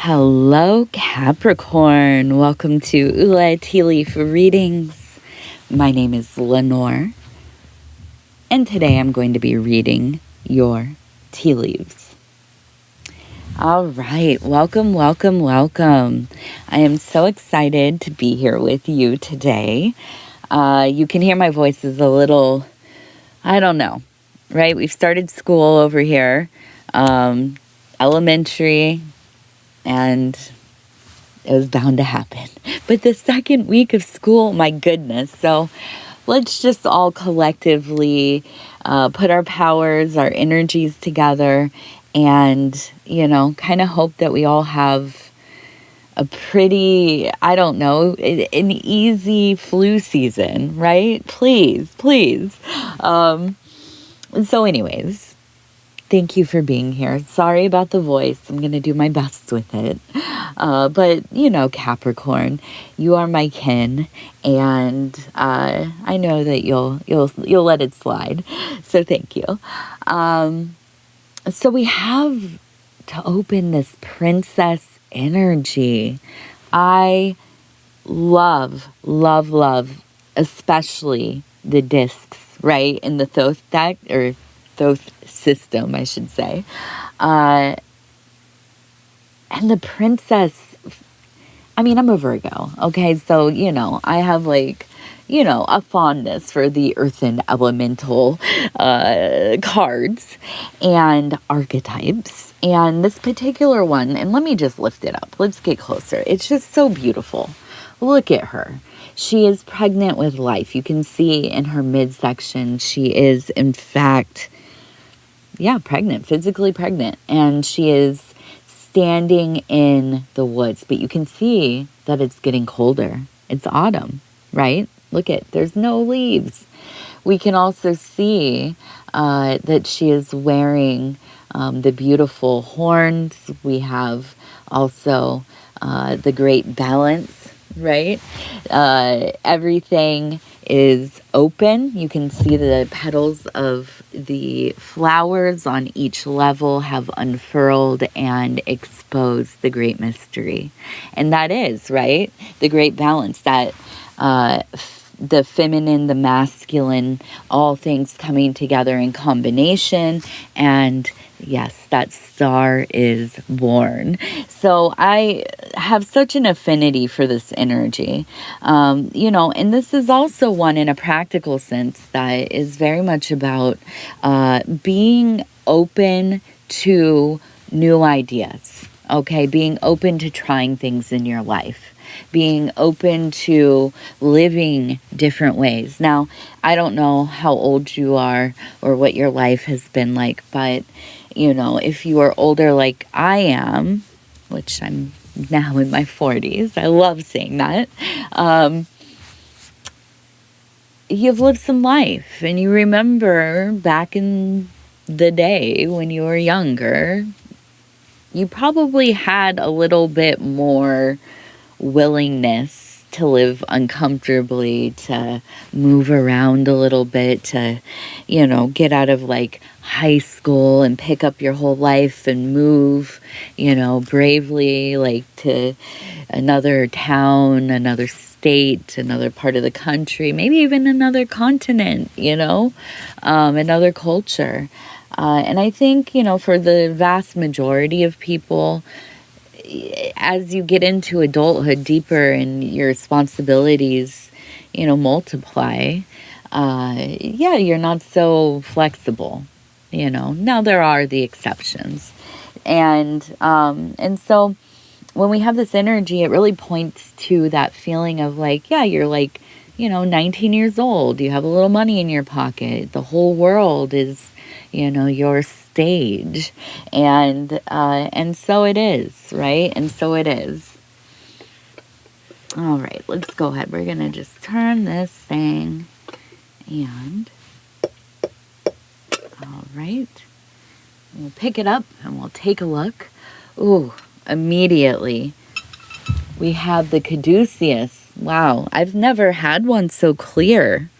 Hello, Capricorn. Welcome to Ula Tea Leaf Readings. My name is Lenor, and today I'm going to be reading your tea leaves. All right, welcome. I am so excited to be here with you today. You can hear my voice is a little, I don't know, right? We've started school over here, elementary, and it was bound to happen. But the second week of school, my goodness. So let's just all collectively put our powers, our energies together and, kind of hope that we all have a pretty, I don't know, an easy flu season, right? Please. So anyways, thank you for being here. Sorry about the voice. I'm going to do my best with it. But, Capricorn, you are my kin, and I know that you'll let it slide. So thank you. So we have to open this princess energy. I love, especially the discs, right? In the Thoth deck, or Thoth system, I should say. And the princess, I'm a Virgo, okay? So, I have a fondness for the earthen elemental cards and archetypes. And this particular one, and let me just lift it up. Let's get closer. It's just so beautiful. Look at her. She is pregnant with life. You can see in her midsection, she is, in fact, pregnant, physically pregnant. And she is standing in the woods. But you can see that it's getting colder. It's autumn, right? Look there's no leaves. We can also see that she is wearing the beautiful horns. We have also the great balance, right? Everything is open. You can see the petals of the flowers on each level have unfurled and exposed the great mystery. And that is, right, the great balance, that the feminine, the masculine, all things coming together in combination. And yes, that star is born. So I have such an affinity for this energy, and this is also one in a practical sense that is very much about being open to new ideas, okay? Being open to trying things in your life. Being open to living different ways. Now, I don't know how old you are or what your life has been like, but, if you are older like I am, which I'm now in my 40s, I love saying that, you've lived some life, and you remember back in the day when you were younger, you probably had a little bit more willingness to live uncomfortably, to move around a little bit, to, get out of high school and pick up your whole life and move, bravely, to another town, another state, another part of the country, maybe even another continent, another culture. And I think, for the vast majority of people, as you get into adulthood deeper and your responsibilities, multiply, you're not so flexible, Now there are the exceptions. And so when we have this energy, it really points to that feeling of you're 19 years old, you have a little money in your pocket, the whole world is, your stage, and so it is, right? And so it is. All right, let's go ahead. We're gonna just turn this thing, and all right, we'll pick it up and we'll take a look. Ooh, immediately we have the caduceus. Wow, I've never had one so clear.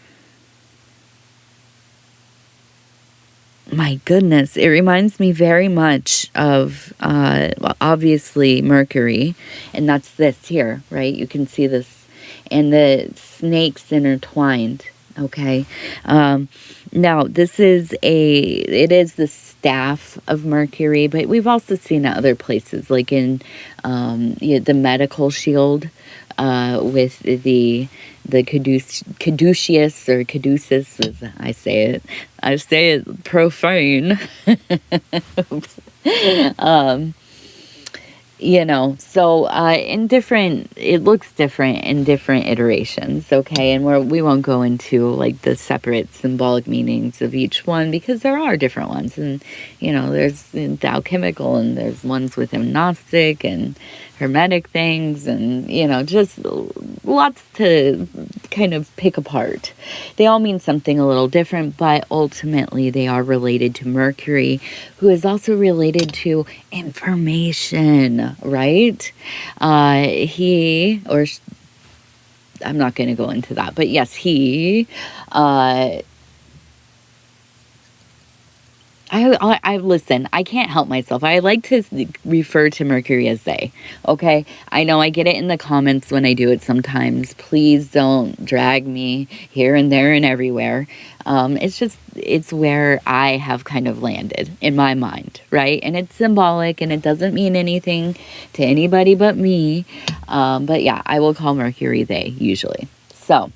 my goodness, it reminds me very much of, obviously, Mercury. And that's this here, right? You can see this. And the snakes intertwined, okay? Now, it is the staff of Mercury, but we've also seen it other places, like in the medical shield with the caduceus or caduceus, as I say it. I say it profane. So it looks different in different iterations, okay? And we won't go into like the separate symbolic meanings of each one, because there are different ones. And, there's the alchemical, and there's ones with Gnostic and Hermetic things, and, just lots to kind of pick apart. They all mean something a little different, but ultimately they are related to Mercury, who is also related to information, right? I'm not going to go into that, but yes, I listen, I can't help myself. I like to refer to Mercury as they, okay? I know I get it in the comments when I do it sometimes. Please don't drag me here and there and everywhere. It's where I have kind of landed in my mind, right? And it's symbolic, and it doesn't mean anything to anybody but me. But yeah, I will call Mercury they usually. So,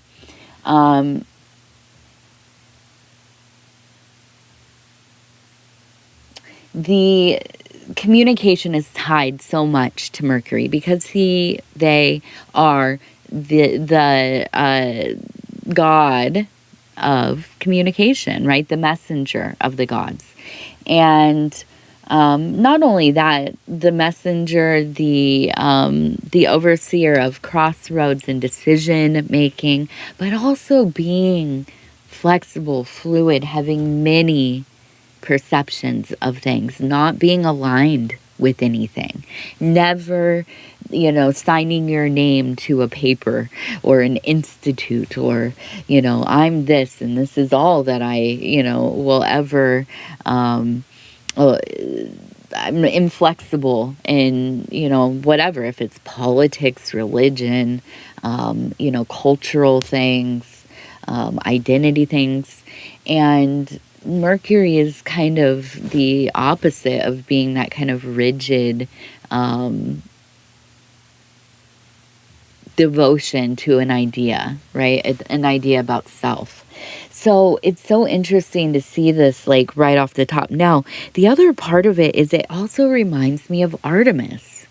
the communication is tied so much to Mercury because they are the god of communication, right? The messenger of the gods. And not only that, the messenger, the overseer of crossroads and decision making, but also being flexible, fluid, having many perceptions of things, not being aligned with anything, never, signing your name to a paper or an institute, or, I'm this and this is all that I, will ever, I'm inflexible in, whatever, if it's politics, religion, cultural things, identity things. And Mercury is kind of the opposite of being that kind of rigid devotion to an idea, right? An idea about self. So it's so interesting to see this like right off the top. Now, the other part of it is it also reminds me of Artemis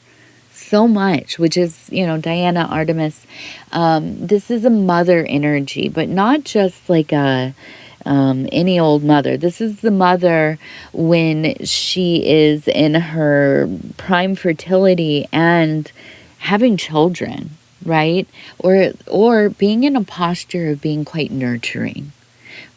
so much, which is, Diana, Artemis. This is a mother energy, but not just like any old mother. This is the mother when she is in her prime fertility and having children, right? Or being in a posture of being quite nurturing,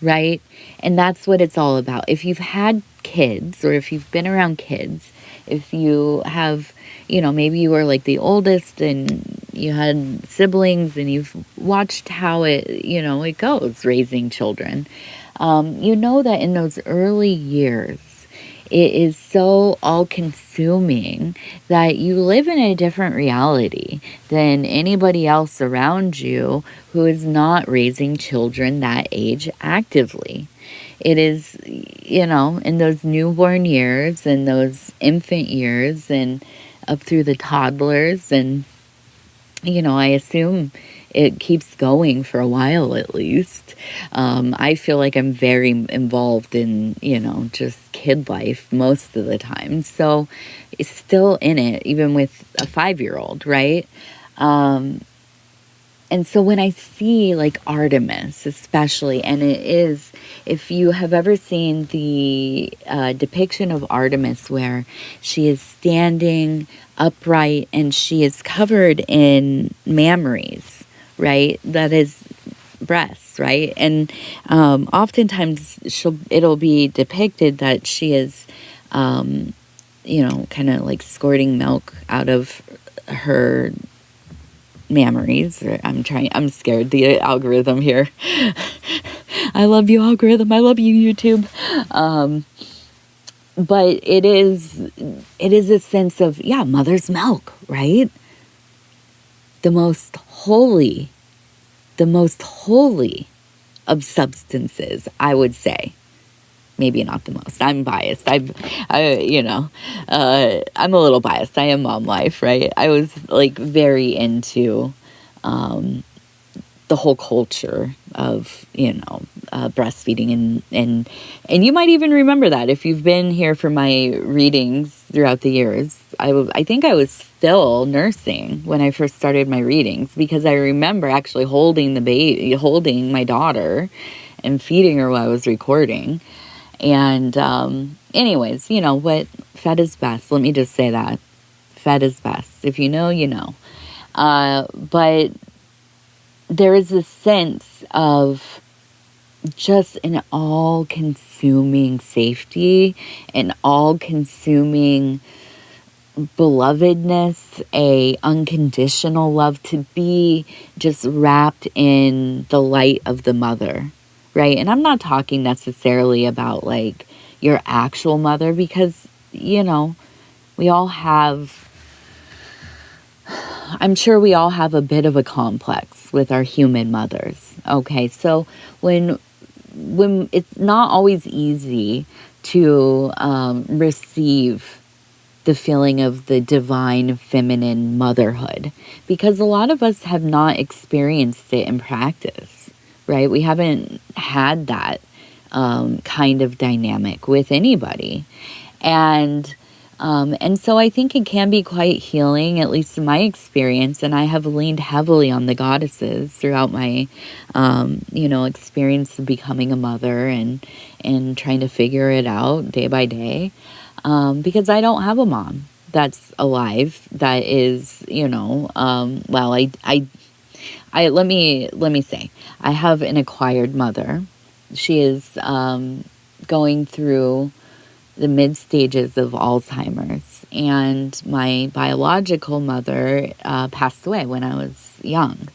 right? And that's what it's all about. If you've had kids, or if you've been around kids, if you have, maybe you were like the oldest and you had siblings and you've watched how it goes raising children, that in those early years, it is so all-consuming that you live in a different reality than anybody else around you who is not raising children that age actively. It is, in those newborn years and those infant years and up through the toddlers, and, I assume it keeps going for a while at least. I feel like I'm very involved in, just kid life most of the time. So it's still in it, even with a 5-year-old, right? And so when I see like Artemis especially, and it is, if you have ever seen the depiction of Artemis where she is standing upright and she is covered in mammaries, right? That is breasts, right? And oftentimes it'll be depicted that she is, kind of like squirting milk out of her mammaries. I'm scared. The algorithm here. I love you, algorithm. I love you, YouTube. But it is a sense of, yeah, mother's milk, right? The most holy of substances, I would say. Maybe not the most. I'm biased. I'm a little biased. I am mom life, right? I was like very into the whole culture of, breastfeeding and you might even remember that if you've been here for my readings throughout the years. I think I was still nursing when I first started my readings, because I remember actually holding my daughter and feeding her while I was recording. And anyways, what, fed is best. Let me just say that. Fed is best. If you know, you know. But there is a sense of just an all-consuming safety, an all-consuming belovedness, a unconditional love, to be just wrapped in the light of the mother, right? And I'm not talking necessarily about like your actual mother, because, we all have, I'm sure we all have a bit of a complex with our human mothers. Okay, so when it's not always easy to receive the feeling of the divine feminine motherhood, because a lot of us have not experienced it in practice, right? We haven't had that kind of dynamic with anybody. And so I think it can be quite healing, at least in my experience. And I have leaned heavily on the goddesses throughout my, experience of becoming a mother and trying to figure it out day by day. Because I don't have a mom that's alive, that is, let me say, I have an acquired mother. She is going through the mid stages of Alzheimer's, and my biological mother passed away when I was young.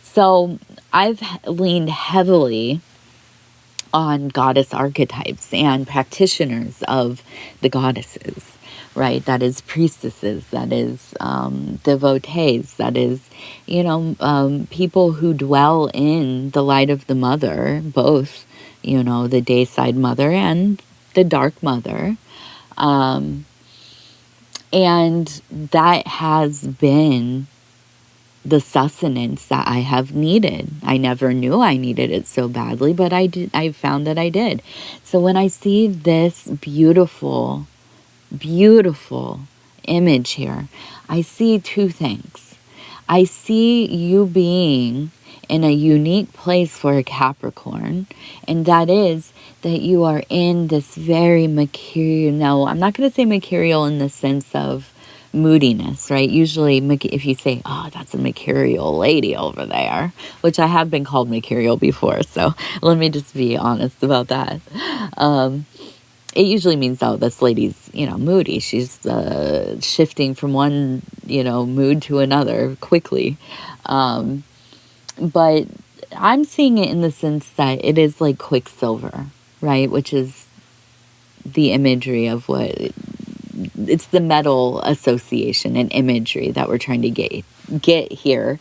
So I've leaned heavily on goddess archetypes and practitioners of the goddesses, right? That is priestesses, that is devotees, that is, people who dwell in the light of the mother, both, the day side mother and the dark mother. And that has been the sustenance that I have needed. I never knew I needed it so badly, but I found that I did. So when I see this beautiful, beautiful image here, I see two things. I see you being in a unique place for a Capricorn, and that is that you are in this very mercurial. Now, I'm not going to say mercurial in the sense of moodiness, right? Usually, if you say, oh, that's a mercurial lady over there, which I have been called mercurial before, so let me just be honest about that. It usually means, oh, this lady's, moody. She's shifting from one, mood to another quickly. But I'm seeing it in the sense that it is like quicksilver, right? Which is the imagery of it's the metal association and imagery that we're trying to get here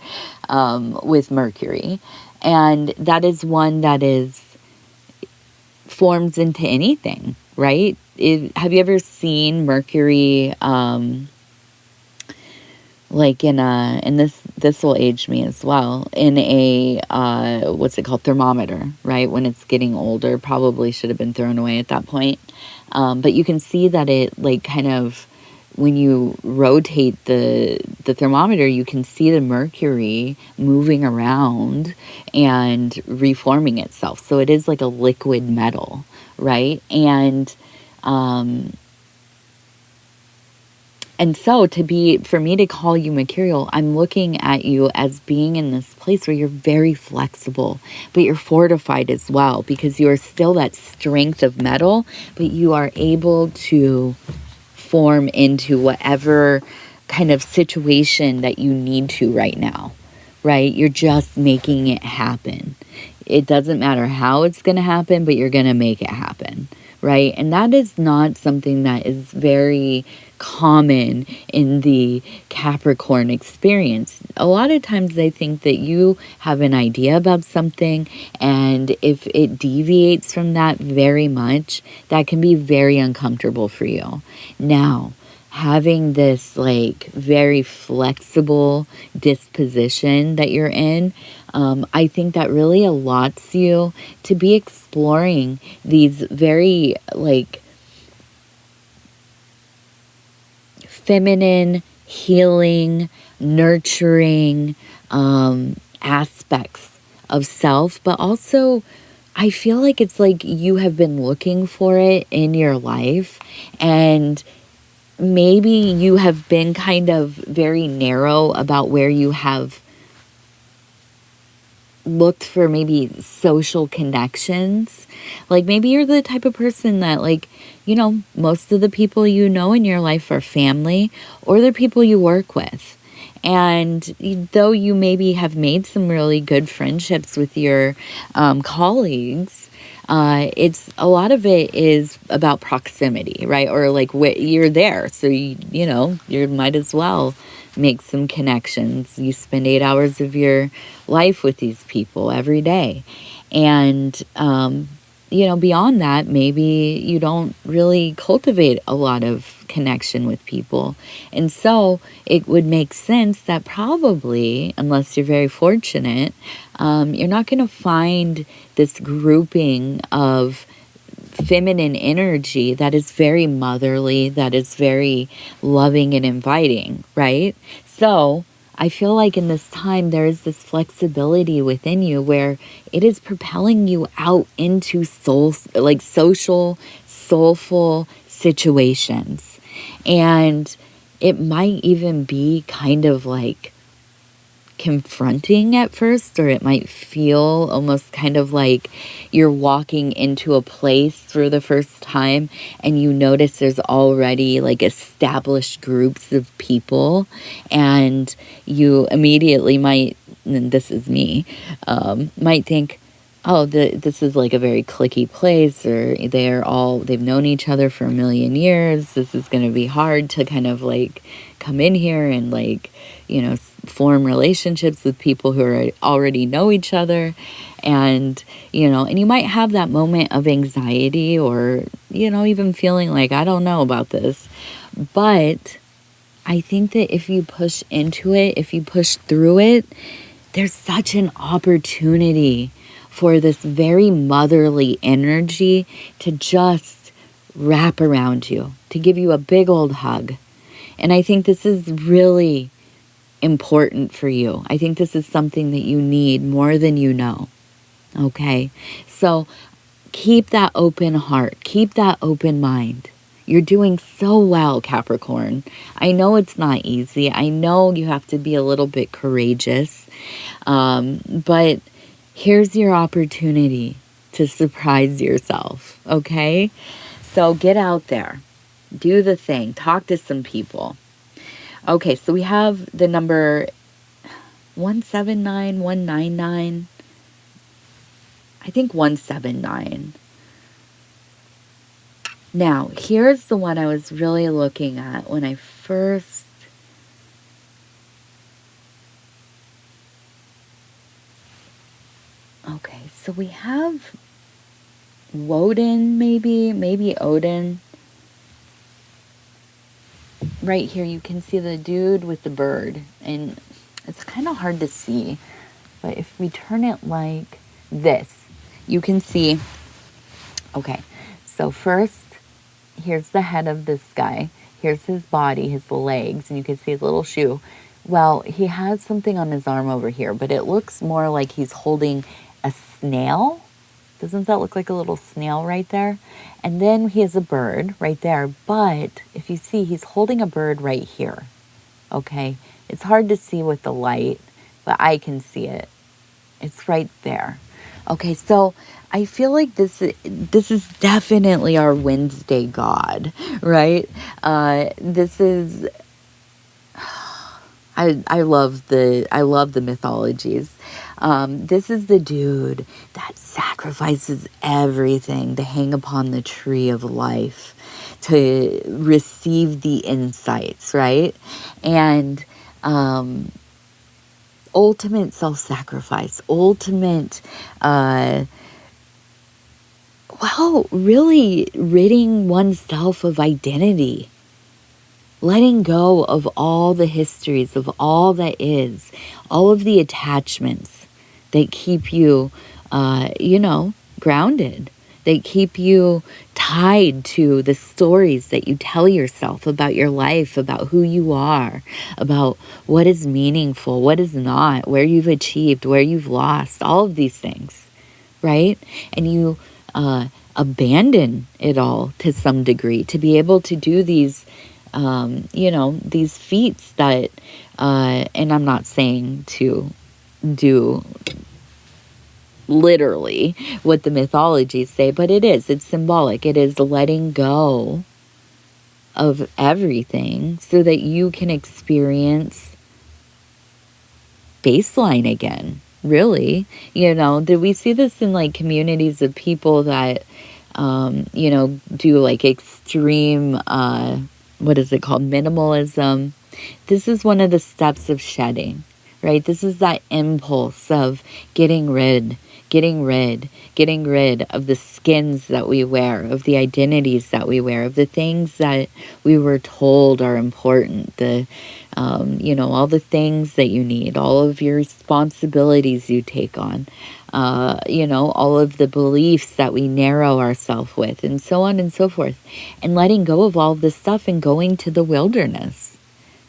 with Mercury. And that is one that forms into anything, right? Have you ever seen Mercury, like and this will age me as well, in a what's it called, thermometer, right? When it's getting older, probably should have been thrown away at that point, but you can see that it, like, kind of, when you rotate the thermometer, you can see the mercury moving around and reforming itself. So it is like a liquid metal, right? And so for me to call you mercurial, I'm looking at you as being in this place where you're very flexible, but you're fortified as well, because you are still that strength of metal, but you are able to form into whatever kind of situation that you need to right now, right? You're just making it happen. It doesn't matter how it's going to happen, but you're going to make it happen, right? And that is not something that is very common in the Capricorn experience. A lot of times they think that you have an idea about something, and if it deviates from that very much, that can be very uncomfortable for you. Now, having this like very flexible disposition that you're in, I think that really allots you to be exploring these very like feminine, healing, nurturing aspects of self, but also I feel like it's like you have been looking for it in your life, and maybe you have been kind of very narrow about where you have looked for maybe social connections. Like maybe you're the type of person that like, you know, most of the people you know in your life are family or they're people you work with. And though you maybe have made some really good friendships with your colleagues, it's a lot of it is about proximity, right? Or like you're there, so you know you might as well make some connections. You spend 8 hours of your life with these people every day, and you know, beyond that, maybe you don't really cultivate a lot of connection with people. And so it would make sense that probably, unless you're very fortunate, you're not going to find this grouping of feminine energy that is very motherly, that is very loving and inviting, right? So I feel like in this time there is this flexibility within you where it is propelling you out into social, soulful situations. And it might even be kind of like confronting at first, or it might feel almost kind of like you're walking into a place for the first time and you notice there's already like established groups of people, and you immediately might, and this is me, might think, oh, this is like a very cliquey place, or they've known each other for a million years. This is going to be hard to kind of like come in here and like, you know, form relationships with people who already know each other. And, you know, and you might have that moment of anxiety or, you know, even feeling like, I don't know about this. But I think that if you push into it, if you push through it, there's such an opportunity for this very motherly energy to just wrap around you, to give you a big old hug. And I think this is really important for you. I think this is something that you need more than you know. Okay? So keep that open heart. Keep that open mind. You're doing so well, Capricorn. I know it's not easy. I know you have to be a little bit courageous. But here's your opportunity to surprise yourself. Okay? So get out there. Do the thing. Talk to some people. Okay, so we have the number 179, 199. I think 179. Now, here's the one I was really looking at when I first... Okay, so we have Odin, maybe Odin. Right here, you can see the dude with the bird, and it's kind of hard to see, but if we turn it like this, you can see, okay, so first, here's the head of this guy, here's his body, his legs, and you can see his little shoe. Well, he has something on his arm over here, but it looks more like he's holding a snail. Doesn't that look like a little snail right there? And then he has a bird right there. But if you see, he's holding a bird right here. Okay? It's hard to see with the light, but I can see it. It's right there. Okay, so I feel like this is definitely our Wednesday god, right? This is... I love the mythologies. This is the dude that sacrifices everything to hang upon the tree of life, to receive the insights, right? And ultimate self-sacrifice, ultimate, really ridding oneself of identity, letting go of all the histories, of all that is, all of the attachments that keep you, grounded. They keep you tied to the stories that you tell yourself about your life, about who you are, about what is meaningful, what is not, where you've achieved, where you've lost, all of these things, right? And you abandon it all to some degree to be able to do these, these feats that, and I'm not saying to do literally what the mythologies say, but it's symbolic. It is letting go of everything so that you can experience baseline again, really. Did we see this in like communities of people that do like extreme what is it called, minimalism? This is one of the steps of shedding, right? This is that impulse of getting rid of the skins that we wear, of the identities that we wear, of the things that we were told are important, all the things that you need, all of your responsibilities you take on, all of the beliefs that we narrow ourselves with, and so on and so forth, and letting go of all of this stuff and going to the wilderness.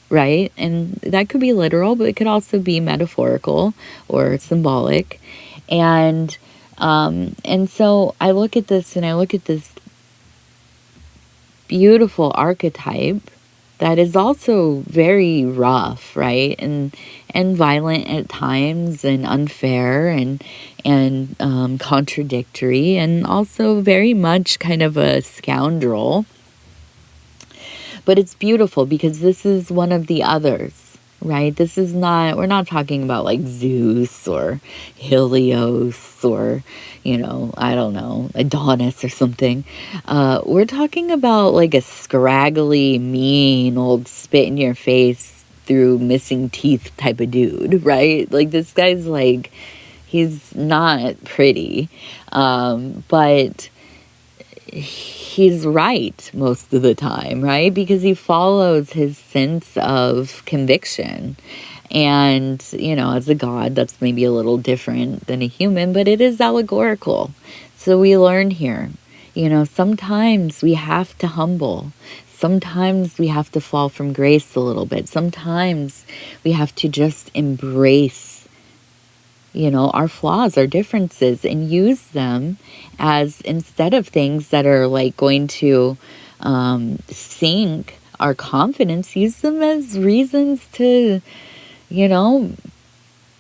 Right? And that could be literal, but it could also be metaphorical or symbolic. And so I look at this beautiful archetype that is also very rough, right? And violent at times, and unfair, and contradictory, and also very much kind of a scoundrel. But it's beautiful because this is one of the others, right? We're not talking about like Zeus or Helios or, I don't know, Adonis or something. We're talking about like a scraggly, mean, old spit in your face through missing teeth type of dude, right? Like this guy's like, he's not pretty, but he's right most of the time, right? Because he follows his sense of conviction. And, as a god, that's maybe a little different than a human, but it is allegorical. So we learn here, sometimes we have to humble. Sometimes we have to fall from grace a little bit. Sometimes we have to just embrace our flaws, our differences, and use them as, instead of things that are like going to sink our confidence, use them as reasons to,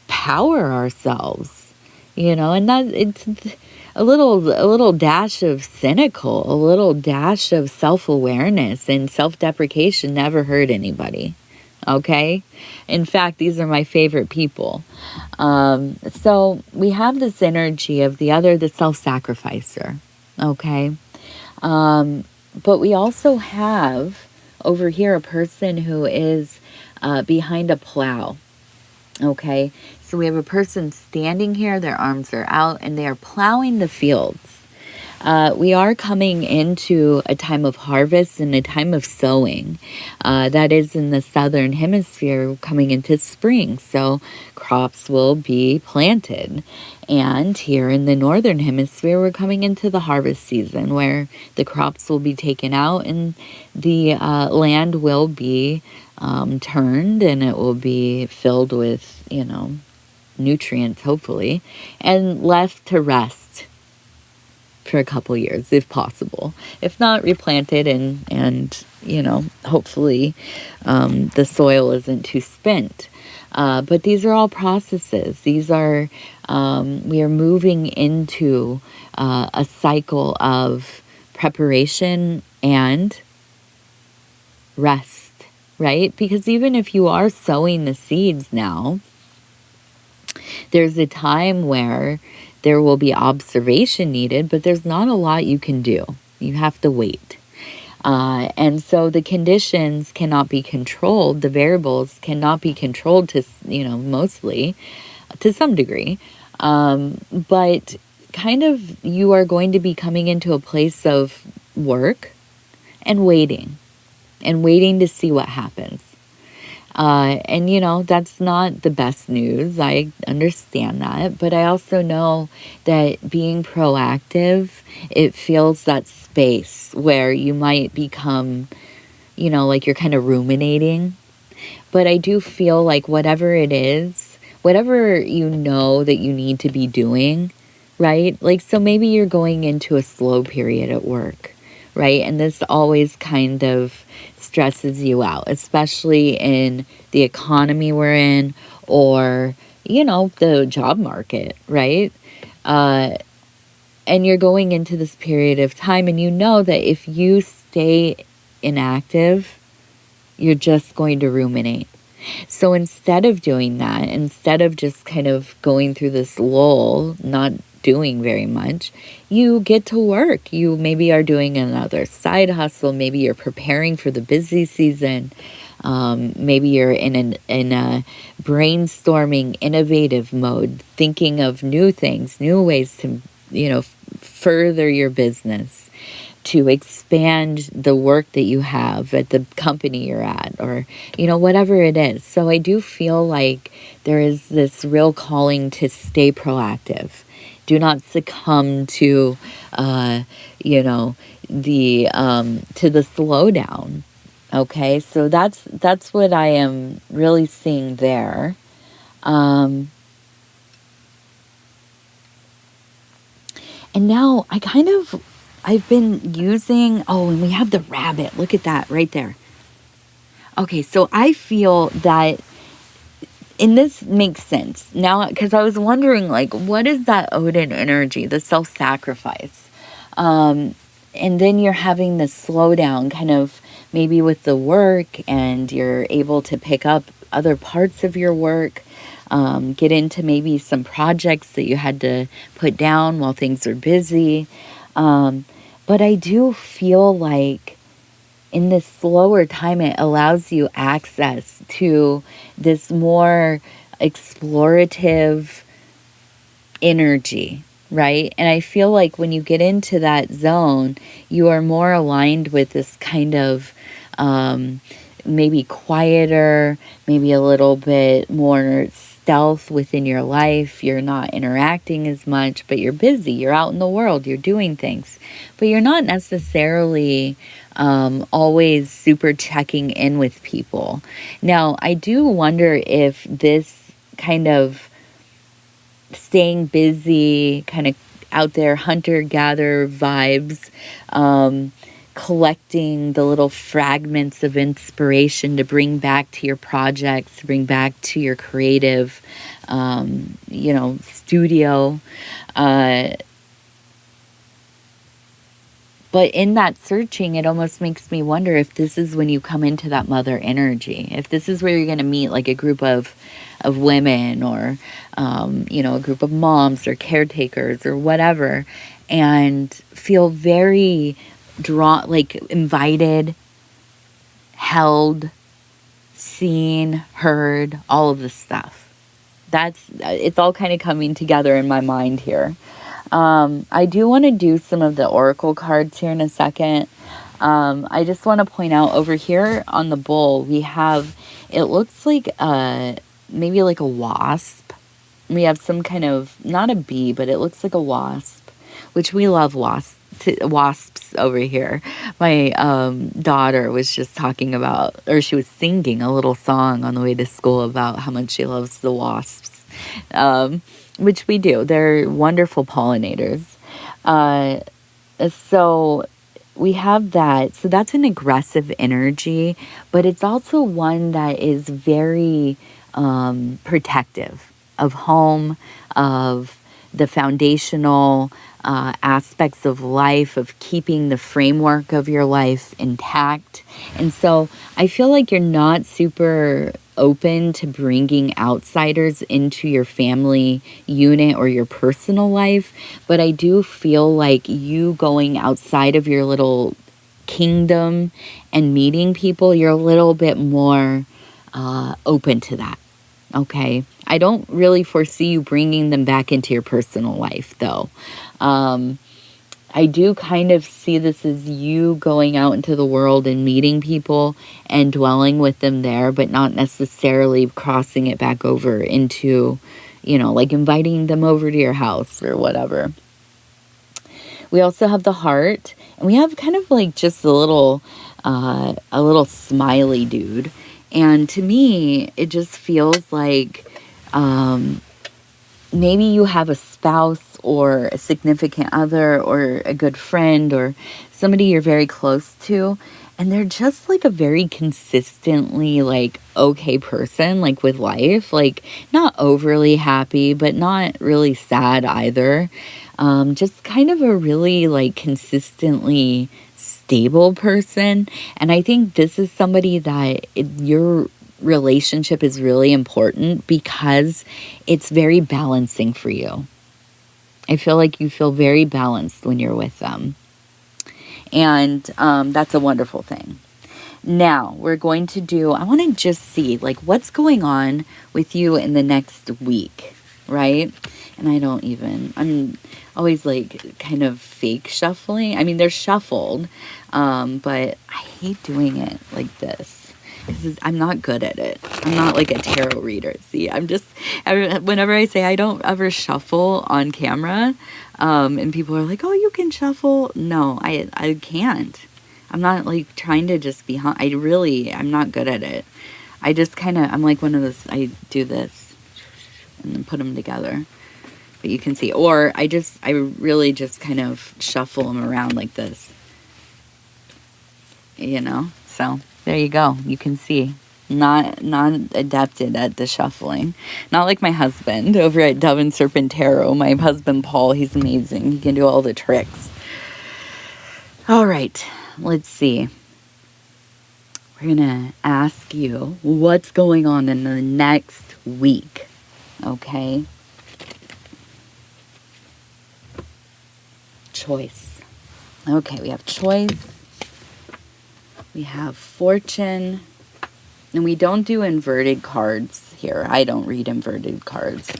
power ourselves, and that it's a little dash of cynical, a little dash of self-awareness and self-deprecation never hurt anybody. Okay? In fact, these are my favorite people. So we have this energy of the other, the self-sacrificer. Okay? But we also have over here a person who is behind a plow. Okay? So we have a person standing here, their arms are out, and they are plowing the fields. We are coming into a time of harvest and a time of sowing. That is in the southern hemisphere, coming into spring. So crops will be planted. And here in the northern hemisphere, we're coming into the harvest season where the crops will be taken out and the land will be turned, and it will be filled with, nutrients, hopefully, and left to rest for a couple years, if possible. If not, replanted and hopefully the soil isn't too spent. But these are all processes. These are, we are moving into a cycle of preparation and rest, right? Because even if you are sowing the seeds now, There's a time where there will be observation needed, but there's not a lot you can do. You have to wait. And so the conditions cannot be controlled. The variables cannot be controlled to, mostly to some degree. But kind of you are going to be coming into a place of work and waiting to see what happens. And that's not the best news. I understand that. But I also know that being proactive, it fills that space where you might become, like you're kind of ruminating. But I do feel like whatever it is, whatever you know that you need to be doing, right? Like, so maybe you're going into a slow period at work, right? And this always kind of stresses you out, especially in the economy we're in, or, the job market, right? And you're going into this period of time, and you know that if you stay inactive, you're just going to ruminate. So instead of doing that, instead of just kind of going through this lull, not doing very much, you get to work. You maybe are doing another side hustle. Maybe you're preparing for the busy season. Maybe you're in a brainstorming, innovative mode, thinking of new things, new ways to, further your business, to expand the work that you have at the company you're at, or, whatever it is. So I do feel like there is this real calling to stay proactive. Do not succumb to, the slowdown. Okay, so that's what I am really seeing there. And now I've been using, and we have the rabbit. Look at that right there. Okay, so I feel that, and this makes sense now, because I was wondering, like, what is that Odin energy, the self-sacrifice? And then you're having this slowdown kind of maybe with the work, and you're able to pick up other parts of your work, get into maybe some projects that you had to put down while things are busy. But I do feel like in this slower time, it allows you access to this more explorative energy, right? And I feel like when you get into that zone, you are more aligned with this kind of maybe quieter, maybe a little bit more stealth within your life. You're not interacting as much, but you're busy. You're out in the world. You're doing things. But you're not necessarily always super checking in with people. Now, I do wonder if this kind of staying busy, kind of out there, hunter-gatherer vibes, collecting the little fragments of inspiration to bring back to your projects, to bring back to your creative, studio. But in that searching, it almost makes me wonder if this is when you come into that mother energy, if this is where you're going to meet like a group of women, or, a group of moms or caretakers or whatever, and feel very drawn, like invited, held, seen, heard, all of this stuff. It's all kind of coming together in my mind here. I do want to do some of the oracle cards here in a second. I just want to point out over here on the bowl, we have, it looks like maybe like a wasp. We have some kind of, not a bee, but it looks like a wasp, which we love wasps over here. My daughter was just talking about, or she was singing a little song on the way to school about how much she loves the wasps, which we do. They're wonderful pollinators. So we have that. So that's an aggressive energy, but it's also one that is very protective of home, of the foundational aspects of life, of keeping the framework of your life intact. And so I feel like you're not super open to bringing outsiders into your family unit or your personal life, but I do feel like you going outside of your little kingdom and meeting people, you're a little bit more open to that. Okay. I don't really foresee you bringing them back into your personal life, though. I do kind of see this as you going out into the world and meeting people and dwelling with them there, but not necessarily crossing it back over into, like inviting them over to your house or whatever. We also have the heart, and we have kind of like just a little smiley dude. And to me, it just feels like maybe you have a spouse or a significant other or a good friend or somebody you're very close to, and they're just like a very consistently like okay person, like with life, like not overly happy, but not really sad either. Just kind of a really like consistently stable person. And I think this is somebody that your relationship is really important because it's very balancing for you. I feel like you feel very balanced when you're with them. And that's a wonderful thing. Now, we're going to I want to just see, like, what's going on with you in the next week, right? And I'm always, like, kind of fake shuffling. I mean, they're shuffled, but I hate doing it like this. I'm not good at it. I'm not like a tarot reader. See, whenever I say I don't ever shuffle on camera, and people are like, oh, you can shuffle. No, I can't. I'm not like trying to just be, I'm not good at it. I just I'm like one of those, I do this and then put them together. But you can see, or I really just kind of shuffle them around like this, so. There you go. You can see. Not adapted at the shuffling. Not like my husband over at Dove and Serpent Tarot. My husband, Paul, he's amazing. He can do all the tricks. All right. Let's see. We're going to ask you what's going on in the next week. Okay? Choice. Okay, we have choice. We have fortune, and we don't do inverted cards here. I don't read inverted cards.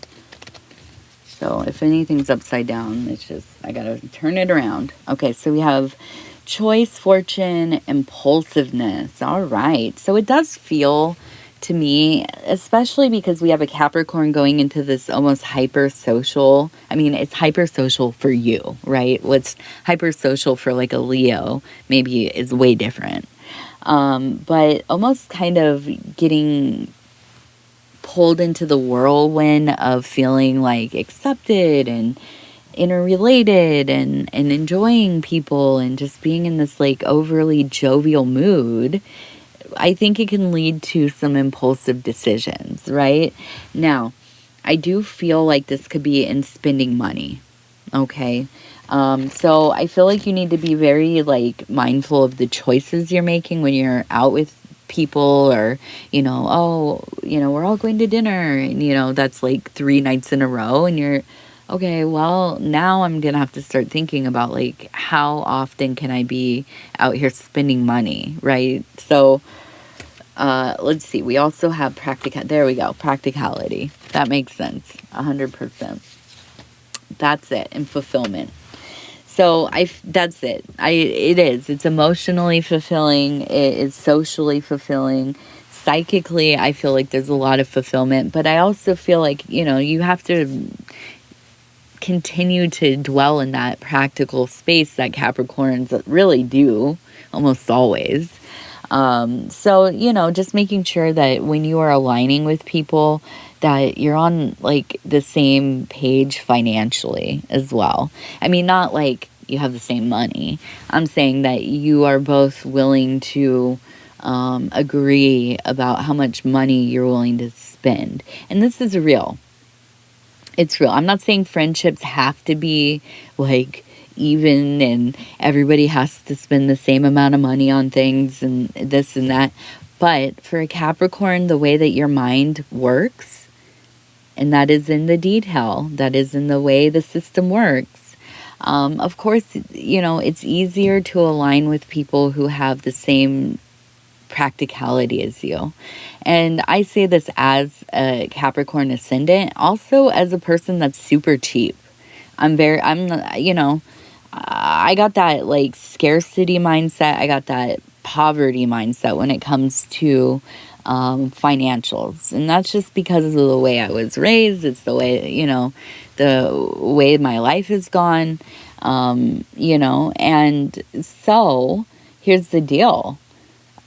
So if anything's upside down, it's just, I gotta turn it around. Okay, so we have choice, fortune, impulsiveness. All right. So it does feel to me, especially because we have a Capricorn going into this almost hyper-social. I mean, it's hyper-social for you, right? What's hyper-social for like a Leo maybe is way different. But almost kind of getting pulled into the whirlwind of feeling like accepted and interrelated and enjoying people and just being in this like overly jovial mood. I think it can lead to some impulsive decisions, right? Now, I do feel like this could be in spending money, okay? So I feel like you need to be very like mindful of the choices you're making when you're out with people, or we're all going to dinner, and that's like 3 nights in a row, and you're okay, well, now I'm gonna have to start thinking about like how often can I be out here spending money, right? So let's see, we also have practicality. That makes sense. 100%. That's it. And fulfillment. So that's it. It's emotionally fulfilling. It is socially fulfilling. Psychically, I feel like there's a lot of fulfillment, but I also feel like, you have to continue to dwell in that practical space that Capricorns really do almost always. So, just making sure that when you are aligning with people, that you're on like the same page financially as well. I mean, not like you have the same money. I'm saying that you are both willing to agree about how much money you're willing to spend. And this is real. It's real. I'm not saying friendships have to be like even and everybody has to spend the same amount of money on things and this and that. But for a Capricorn, the way that your mind works, and that is in the detail, that is in the way the system works. Of course, it's easier to align with people who have the same practicality as you. And I say this as a Capricorn ascendant, also as a person that's super cheap. I got that like scarcity mindset. I got that poverty mindset when it comes to financials. And that's just because of the way I was raised. It's the way, the way my life has gone, and so here's the deal.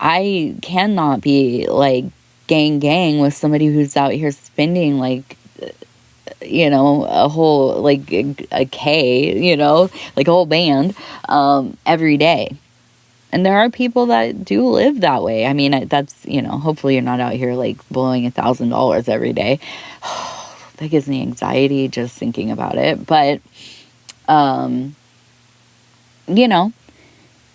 I cannot be like gang with somebody who's out here spending like, a whole, like a K, like a whole band, every day. And there are people that do live that way. I mean, that's, hopefully you're not out here like blowing $1,000 every day. That gives me anxiety just thinking about it. But,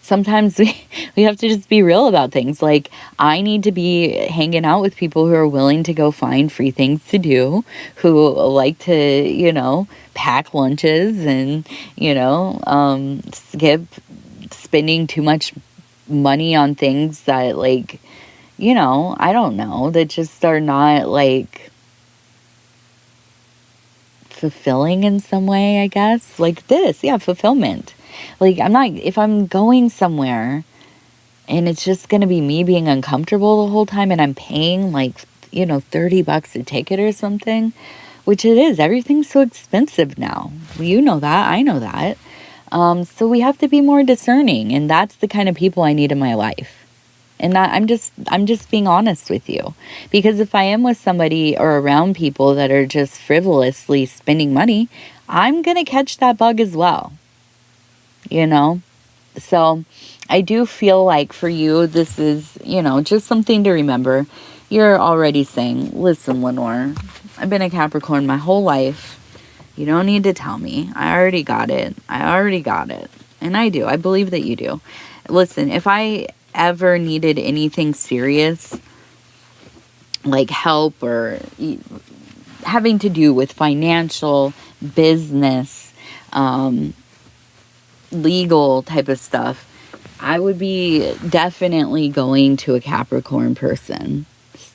sometimes we have to just be real about things. Like, I need to be hanging out with people who are willing to go find free things to do, who like to, pack lunches and, skip spending too much money on things that, like, I don't know, that just are not, like, fulfilling in some way, I guess. Like this, yeah, fulfillment. Like, if I'm going somewhere and it's just going to be me being uncomfortable the whole time and I'm paying like, $30 a ticket or something, which it is. Everything's so expensive now. You know that. I know that. So we have to be more discerning, and that's the kind of people I need in my life. And that I'm just being honest with you, because if I am with somebody or around people that are just frivolously spending money, I'm going to catch that bug as well. So I do feel like for you, this is, just something to remember. You're already saying, listen, Lenor, I've been a Capricorn my whole life. You don't need to tell me. I already got it. And I do. I believe that you do. Listen, if I ever needed anything serious, like help or having to do with financial, business, legal type of stuff, I would be definitely going to a Capricorn person.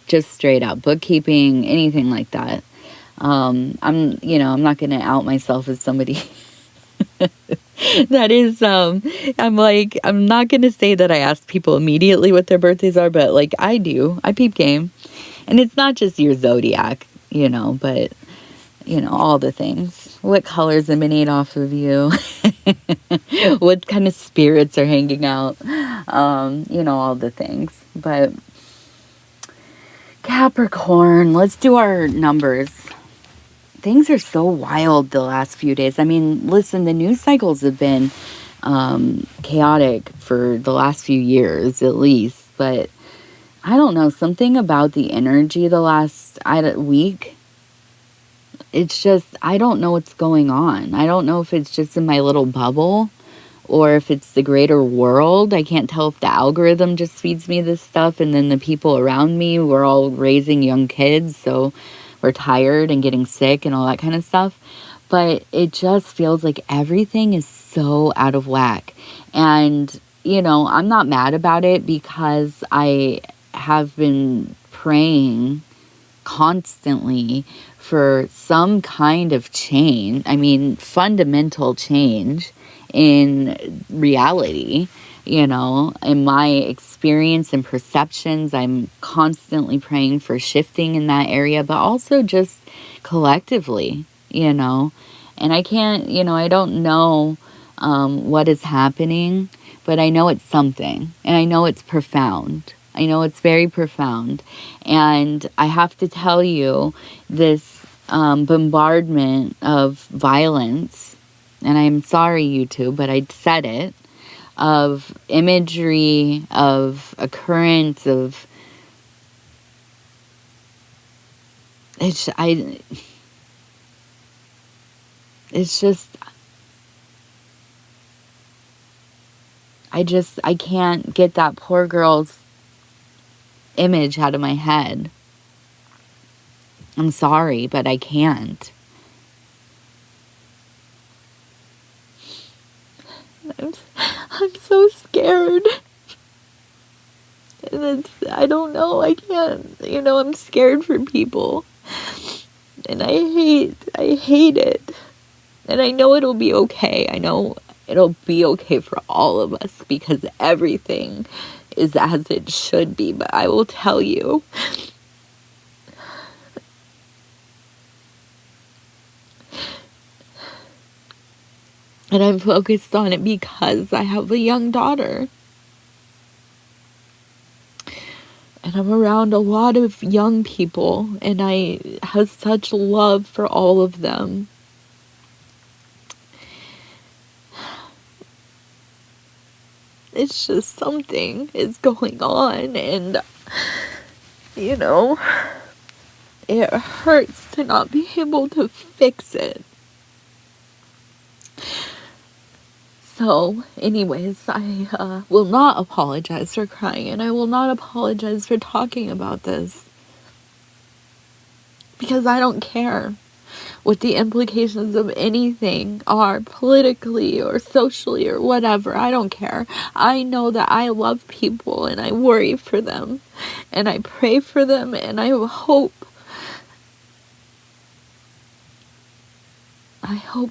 Just straight up bookkeeping, anything like that. I'm not going to out myself as somebody that is, I'm not going to say that I ask people immediately what their birthdays are, but like I do. I peep game. And it's not just your zodiac, but, all the things. What colors emanate off of you? What kind of spirits are hanging out? All the things. But Capricorn, let's do our numbers. Things are so wild the last few days. I mean, listen, the news cycles have been chaotic for the last few years at least. But I don't know, something about the energy the last week, it's just, I don't know what's going on. I don't know if it's just in my little bubble or if it's the greater world. I can't tell if the algorithm just feeds me this stuff and then the people around me, we're all raising young kids, so we're tired and getting sick and all that kind of stuff. But it just feels like everything is so out of whack. And, I'm not mad about it because I have been praying constantly for some kind of change. I mean, fundamental change in reality. In my experience and perceptions, I'm constantly praying for shifting in that area, but also just collectively, and I can't, I don't know what is happening, but I know it's something, and I know it's profound. I know it's very profound, and I have to tell you, this bombardment of violence, and I'm sorry, YouTube, but I said it, of imagery, of occurrence, of it's just I can't get that poor girl's image out of my head. I'm sorry, but I can't. I'm so scared. And I don't know, I can't, I'm scared for people. And I hate it. And I know it'll be okay. I know it'll be okay for all of us because everything is as it should be. But I will tell you, and I'm focused on it because I have a young daughter. And I'm around a lot of young people, and I have such love for all of them. It's just something is going on, and, it hurts to not be able to fix it. So, anyways, I will not apologize for crying, and I will not apologize for talking about this. Because I don't care what the implications of anything are politically or socially or whatever. I don't care. I know that I love people, and I worry for them, and I pray for them, and I hope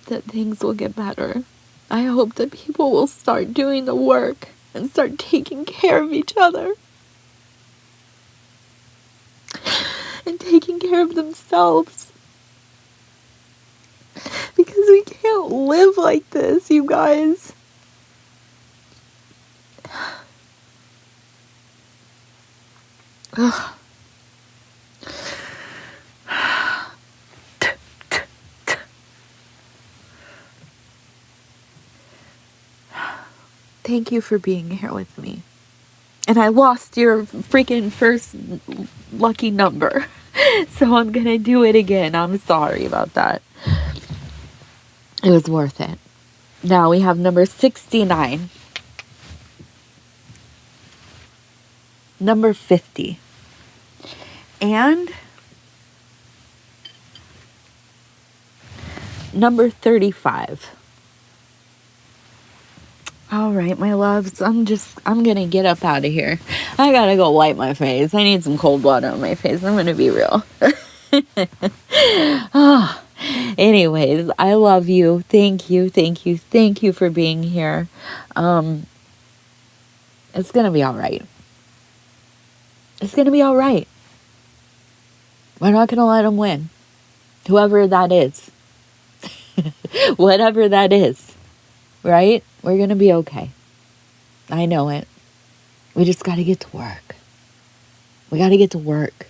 that things will get better. I hope that people will start doing the work and start taking care of each other. And taking care of themselves. Because we can't live like this, you guys. Ugh. Thank you for being here with me. And I lost your freaking first lucky number. So I'm going to do it again. I'm sorry about that. It was worth it. Now we have number 69. Number 50. And number 35. All right, my loves, I'm going to get up out of here. I got to go wipe my face. I need some cold water on my face. I'm going to be real. Anyways, I love you. Thank you for being here. It's going to be all right. It's going to be all right. We're not going to let them win. Whoever that is. Whatever that is. Right? We're going to be okay. I know it. We just got to get to work. We got to get to work.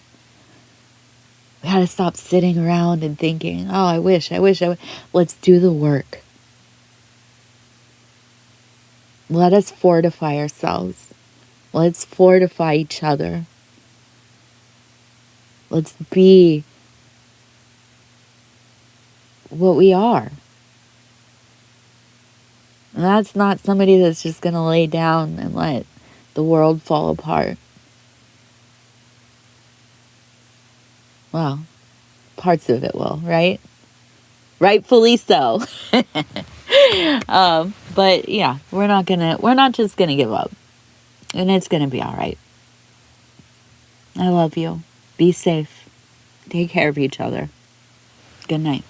We got to stop sitting around and thinking, oh, I wish. Let's do the work. Let us fortify ourselves. Let's fortify each other. Let's be what we are. And that's not somebody that's just going to lay down and let the world fall apart. Well, parts of it will, right? Rightfully so. But yeah, we're not just gonna give up. And it's gonna be all right. I love you. Be safe. Take care of each other. Good night.